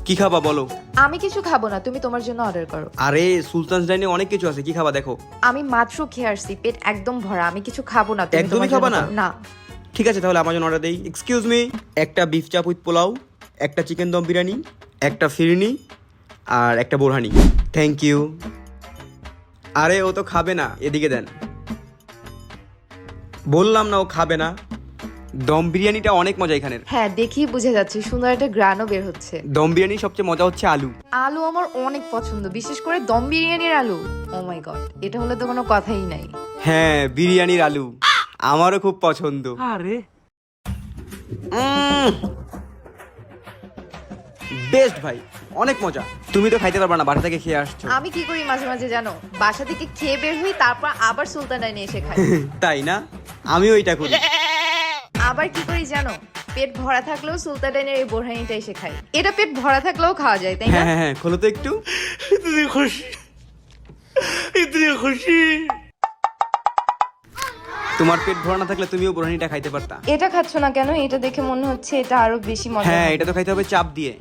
কি খাবা বলো? আমি কিছু খাবো না, তুমি তোমার জন্য অর্ডার করো। আরে সুলতানস ডাইনে অনেক কিছু আছে, কি খাবা দেখো। আমি মাত্র খেয়ে আসছি, পেট একদম ভরা, আমি কিছু খাবো না। তুমি একদমই তোমার জন্য খাবা না? করো। না। ঠিক আছে তাহলে আমার জন্য অর্ডার দেই। এক্সকিউজ মি, একটা বিফ চাপ উইথ পোলাও, একটা চিকেন দম বিরিয়ানি, একটা ফিরনি আর একটা বোরহানি। Thank you. আরে ও তো খাবে না, এদিকে দেন। বললাম না ও খাবে না। দম বিরিয়ানিটা অনেক মজা এখানের। হ্যাঁ, দেখি বুঝে যাচ্ছে, সুন্দর একটা গ্রানও বের হচ্ছে। দম বিরিয়ানির সবচেয়ে মজা হচ্ছে আলু। আলু আমার অনেক পছন্দ, বিশেষ করে দম বিরিয়ানির আলু। ও মাই গড, এটা হলে তো কোনো কথাই নাই। হ্যাঁ, বিরিয়ানির আলু আমারও খুব পছন্দ। আরে বেস্ট ভাই, অনেক মজা। তুমি তো খাইতে পারবা না, বাসা থেকে খেয়ে আসছো। আমি কি করি মাঝে মাঝে জানো, বাসা থেকে খেয়ে বের হই, তারপর আবার সুলতান ডাইনে এসে খাই। তাই না? আমিও এটা করি। আবার কি করি জানো, পেট ভরা থাকলেও সুলতান ডাইনের এই বোরহানিটা এসে খাই। এটা পেট ভরা থাকলেও খাওয়া যায়, তাই না? হ্যাঁ হ্যাঁ হ্যাঁ, খোলো তো একটু। इतनी खुशी इतनी खुशी তোমার পেট ভরা না থাকলে তুমিও বোরহানিটা খাইতে পারতা। এটা খাচ্ছ না কেন? এটা দেখে মনে হচ্ছে এটা আরো বেশি মজা। হ্যাঁ, এটা তো খাইতে হবে চাপ দিয়ে।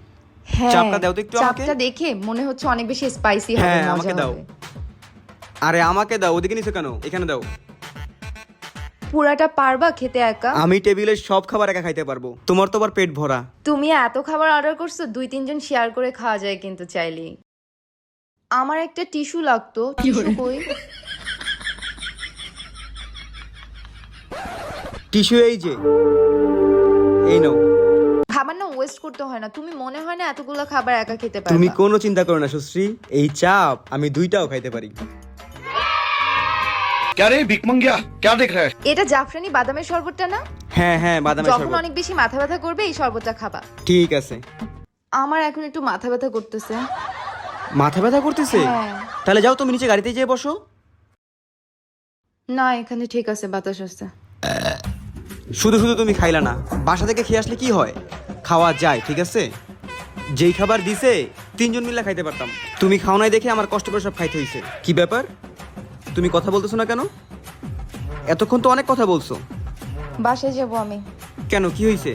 হ্যাঁ, চাপটা দাও তো একটু আমাকে। চাপটা দেখে মনে হচ্ছে অনেক বেশি স্পাইসি হবে, হ্যাঁ, মজা আমাকে দাও। হবে। আরে আমাকে দাও, ওদিকে নিছো কেন? এখানে দাও। পুরাটা পারবা খেতে একা? আমি টেবিলের সব খাবার একা খাইতে পারবো, তোমার তো আবার পেট ভরা। তুমি এত খাবার অর্ডার করছো, 2-3 জন শেয়ার করে খাওয়া যায় কিন্তু চাইলেই। আমার একটা টিস্যু লাগতো, টিস্যু কই? টিস্যু এই যে, এই নাও। খাবার না ওয়েস্ট করতে হয় না, তুমি মনে হয় না এতগুলো খাবার একা খেতে পারবা। তুমি কোনো চিন্তা করো না সুশ্রী, এই চাপ আমি দুইটাও খাইতে পারি। क्या रे भिक मंगिया क्या देख रहा है এটা জাফরানি বাদামের শরবতটা না? হ্যাঁ হ্যাঁ, বাদামের যখন শরবত। অনেক বেশি মাথা ব্যথা করবে এই শরবতটা খাবা। ঠিক আছে। আমার এখন একটু মাথা ব্যথা করতেছে। মাথা ব্যথা করতেছে? হ্যাঁ। তাহলে যাও তুমি নিচে গাড়িতে যেয়ে বসো। না, এখানে ঠিক আছে, বাতাস আছে। শুধু শুধু তুমি খাইলা না, বাসা থেকে খেয়ে আসলে কি হয়, খাওয়া যায় ঠিক আছে। যেই খাবার দিছে 3 জন মিলে খাইতে পারতাম, তুমি খাও নাই দেখে আমার কষ্ট করে সব খাইতে হইছে। কি ব্যাপার, তুমি কথা বলতেছো না কেন? এতক্ষণ তো অনেক কথা বলছো। বাসায় যাব আমি। কেন, কি হইছে?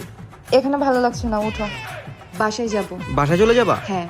এখানে ভালো লাগছে না, উঠো। বাসায় যাব। বাসায় চলে যাবা? হ্যাঁ।